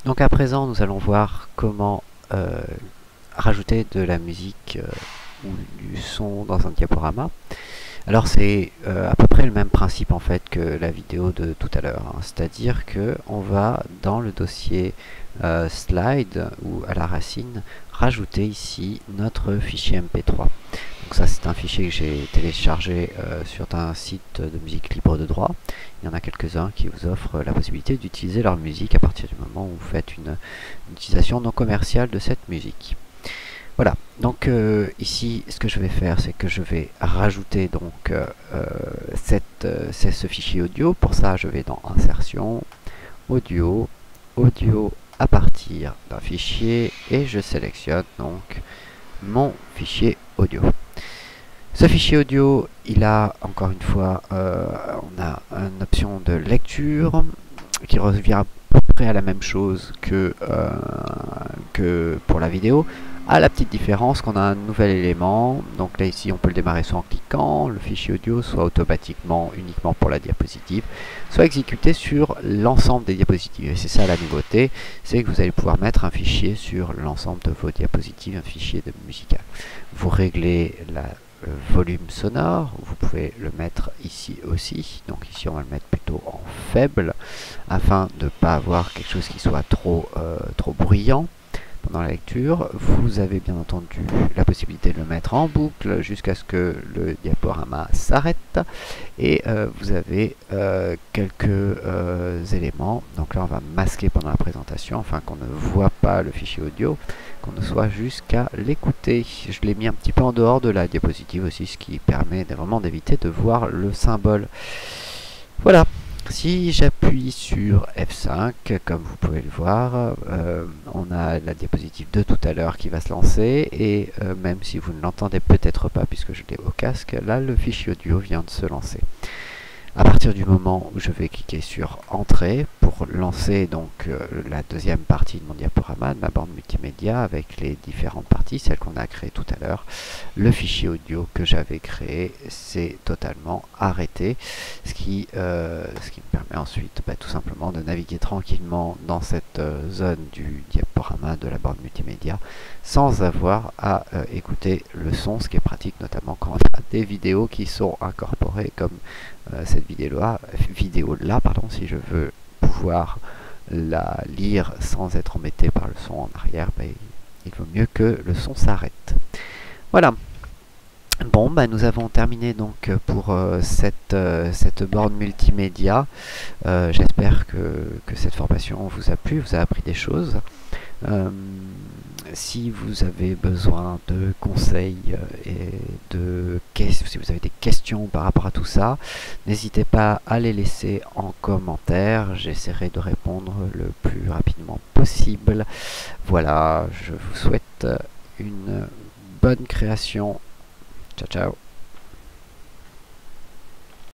Donc à présent, nous allons voir comment rajouter de la musique ou du son dans un diaporama. Alors c'est à peu près le même principe en fait que la vidéo de tout à l'heure, hein. C'est-à-dire que on va dans le dossier slide ou à la racine rajouter ici notre fichier MP3. Donc ça c'est un fichier que j'ai téléchargé sur un site de musique libre de droit. Il y en a quelques-uns qui vous offrent la possibilité d'utiliser leur musique à partir du moment où vous faites une utilisation non commerciale de cette musique. Voilà, donc ici ce que je vais faire, c'est que je vais rajouter donc ce fichier audio. Pour ça je vais dans insertion, audio, audio à partir d'un fichier et je sélectionne donc mon fichier audio. Ce fichier audio, il a encore une fois, on a une option de lecture qui revient à peu près à la même chose que pour la vidéo, à la petite différence qu'on a un nouvel élément. Donc là ici on peut le démarrer soit en cliquant, le fichier audio soit automatiquement uniquement pour la diapositive, soit exécuté sur l'ensemble des diapositives. Et c'est ça la nouveauté, c'est que vous allez pouvoir mettre un fichier sur l'ensemble de vos diapositives, un fichier de musical. Vous réglez le volume sonore, vous pouvez le mettre ici aussi. Donc ici on va le mettre plutôt en faible afin de ne pas avoir quelque chose qui soit trop bruyant pendant la lecture. Vous avez bien entendu la possibilité de le mettre en boucle jusqu'à ce que le diaporama s'arrête, et vous avez quelques éléments. Donc là on va masquer pendant la présentation afin qu'on ne voit pas le fichier audio, qu'on ne soit jusqu'à l'écouter. Je l'ai mis un petit peu en dehors de la diapositive aussi, ce qui permet vraiment d'éviter de voir le symbole. Voilà. Si j'appuie sur F5, comme vous pouvez le voir, on a la diapositive de tout à l'heure qui va se lancer, et même si vous ne l'entendez peut-être pas puisque je l'ai au casque, là le fichier audio vient de se lancer. À partir du moment où je vais cliquer sur Entrée pour lancer donc la deuxième partie de mon diaporama, de ma bande multimédia avec les différentes parties, celles qu'on a créées tout à l'heure, le fichier audio que j'avais créé s'est totalement arrêté, ce qui me permet ensuite tout simplement de naviguer tranquillement dans cette zone du diaporama de la bande multimédia sans avoir à écouter le son, ce qui est pratique notamment quand on a des vidéos qui sont incorporées comme cette vidéo-là, si je veux pouvoir la lire sans être embêté par le son en arrière, il vaut mieux que le son s'arrête. Voilà. Bon, nous avons terminé donc pour cette borne multimédia. J'espère que cette formation vous a plu, vous a appris des choses. Si vous avez besoin de conseils si vous avez des questions par rapport à tout ça, n'hésitez pas à les laisser en commentaire. J'essaierai de répondre le plus rapidement possible. Voilà, je vous souhaite une bonne création. Ciao, ciao.